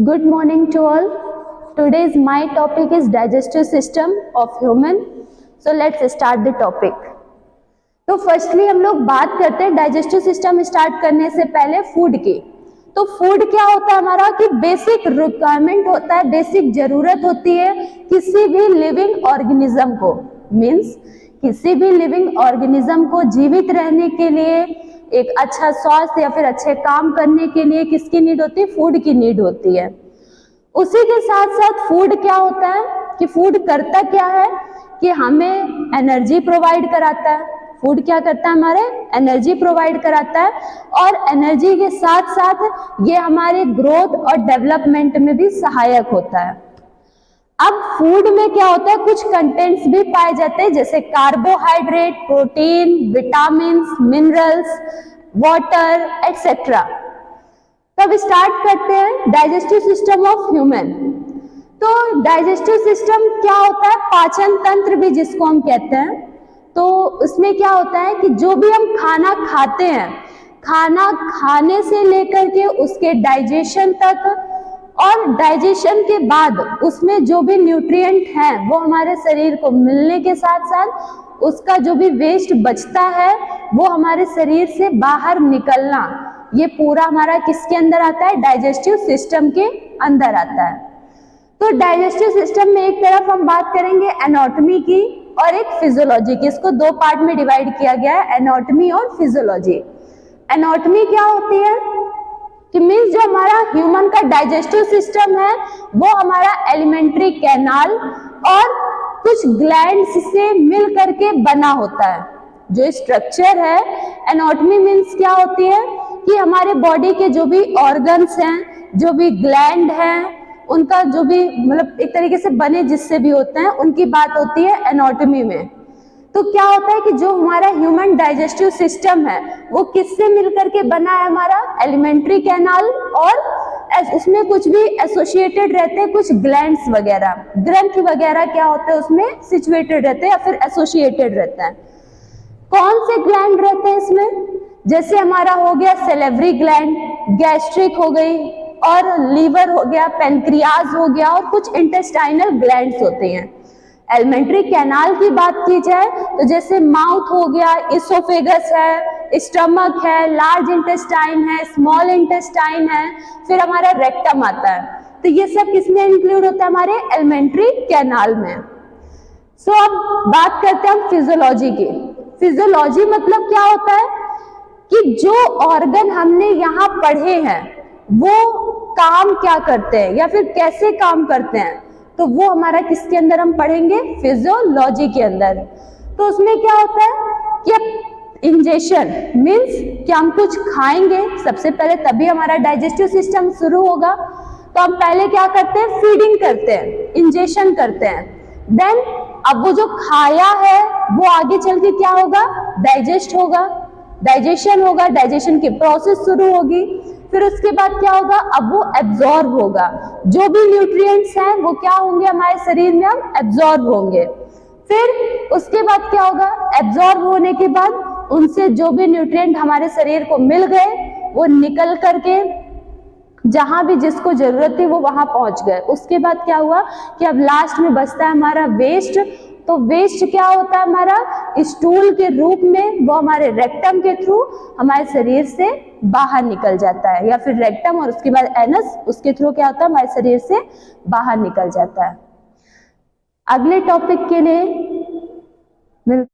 Good morning to all. Today's my topic is digestive system of human. So let's start the topic. तो firstly हम लोग बात करते हैं डाइजेस्टिव सिस्टम स्टार्ट करने से पहले फूड की। तो फूड क्या होता है हमारा कि बेसिक रिक्वायरमेंट होता है, बेसिक जरूरत होती है किसी भी लिविंग ऑर्गेनिज्म को। मीन्स किसी भी लिविंग ऑर्गेनिज्म को जीवित रहने के लिए, एक अच्छा स्वास्थ्य या फिर अच्छे काम करने के लिए किसकी नीड होती है? फूड की नीड होती है। उसी के साथ साथ फूड क्या होता है कि फूड करता क्या है कि हमें एनर्जी प्रोवाइड कराता है। फूड क्या करता है? हमारे एनर्जी प्रोवाइड कराता है, और एनर्जी के साथ साथ ये हमारे ग्रोथ और डेवलपमेंट में भी सहायक होता है। अब फूड में क्या होता है, कुछ कंटेंट्स भी पाए जाते हैं जैसे carbohydrate, protein, vitamin, minerals, water etcetera. तब स्टार्ट करते हैं डाइजेस्टिव सिस्टम ऑफ ह्यूमन। तो डाइजेस्टिव सिस्टम क्या होता है? पाचन तंत्र भी जिसको हम कहते हैं। तो उसमें क्या होता है कि जो भी हम खाना खाते हैं, खाना खाने से लेकर के उसके डाइजेशन तक, और डाइजेशन के बाद उसमें जो भी न्यूट्रिएंट हैं वो हमारे शरीर को मिलने के साथ साथ उसका जो भी वेस्ट बचता है वो हमारे शरीर से बाहर निकलना, ये पूरा हमारा किसके अंदर आता है? डाइजेस्टिव सिस्टम के अंदर आता है। तो डाइजेस्टिव सिस्टम में एक तरफ हम बात करेंगे एनाटॉमी की और एक फिजियोलॉजी की। इसको दो पार्ट में डिवाइड किया गया है, एनाटॉमी और फिजियोलॉजी। एनाटॉमी क्या होती है कि मीन्स जो हमारा ह्यूमन का डाइजेस्टिव सिस्टम है वो हमारा एलिमेंट्री कैनाल और कुछ ग्लैंड्स से मिल करके बना होता है। जो स्ट्रक्चर है एनाटॉमी मीन्स क्या होती है कि हमारे बॉडी के जो भी ऑर्गन्स हैं, जो भी ग्लैंड हैं, उनका जो भी मतलब एक तरीके से बने जिससे भी होते हैं, उनकी बात होती है एनाटॉमी में। तो क्या होता है कि जो हमारा ह्यूमन डाइजेस्टिव सिस्टम है वो किससे मिलकर के बना है? हमारा एलिमेंट्री कैनाल, और उसमें कुछ भी एसोसिएटेड रहते हैं, कुछ ग्लैंड्स वगैरह, ग्रंथि वगैरह क्या होते हैं उसमें सिचुएटेड रहते हैं या फिर एसोसिएटेड रहते हैं। कौन से ग्लैंड रहते हैं इसमें? जैसे हमारा हो गया सेलेवरी ग्लैंड, गैस्ट्रिक हो गई, और लीवर हो गया, पेनक्रियाज हो गया, और कुछ इंटेस्टाइनल ग्लैंड्स होते हैं। एलिमेंट्री कैनाल की बात की जाए तो जैसे माउथ हो गया, इसोफेगस है, स्टमक है, लार्ज इंटेस्टाइन है, स्मॉल इंटेस्टाइन है, फिर हमारा रेक्टम आता है। तो ये सब किसमें इंक्लूड होता है? हमारे एलिमेंट्री कैनाल में। सो अब बात करते हैं हम फिजियोलॉजी की। फिजियोलॉजी मतलब क्या होता है कि जो ऑर्गन हमने यहाँ पढ़े हैं वो काम क्या करते हैं या फिर कैसे काम करते हैं, तो वो हमारा किसके अंदर हम पढ़ेंगे? फिजियोलॉजी के अंदर। तो उसमें क्या होता है कि इंजेशन मीन्स कि हम कुछ खाएंगे सबसे पहले, तभी हमारा डाइजेस्टिव सिस्टम शुरू होगा। तो हम पहले क्या करते हैं? फीडिंग करते हैं, इंजेशन करते हैं। देन अब वो जो खाया है वो आगे चल के क्या होगा? डाइजेस्ट होगा, डाइजेशन होगा, डाइजेशन की प्रोसेस शुरू होगी। फिर उसके बाद क्या होगा? अब वो एब्जॉर्ब होगा। जो भी न्यूट्रिएंट्स हैं वो क्या होंगे? हमारे शरीर में हम एब्जॉर्ब होंगे। फिर उसके बाद क्या होगा? एब्जॉर्ब होने के बाद उनसे जो भी न्यूट्रिएंट हमारे शरीर को मिल गए वो निकल करके जहां भी जिसको जरूरत थी वो वहां पहुंच गए। उसके बाद क्या हुआ कि अब लास्ट में बचता है हमारा वेस्ट। तो वेस्ट क्या होता है? हमारा स्टूल के रूप में वो हमारे रेक्टम के थ्रू हमारे शरीर से बाहर निकल जाता है, या फिर रेक्टम और उसके बाद एनस, उसके थ्रू क्या होता है? हमारे शरीर से बाहर निकल जाता है। अगले टॉपिक के लिए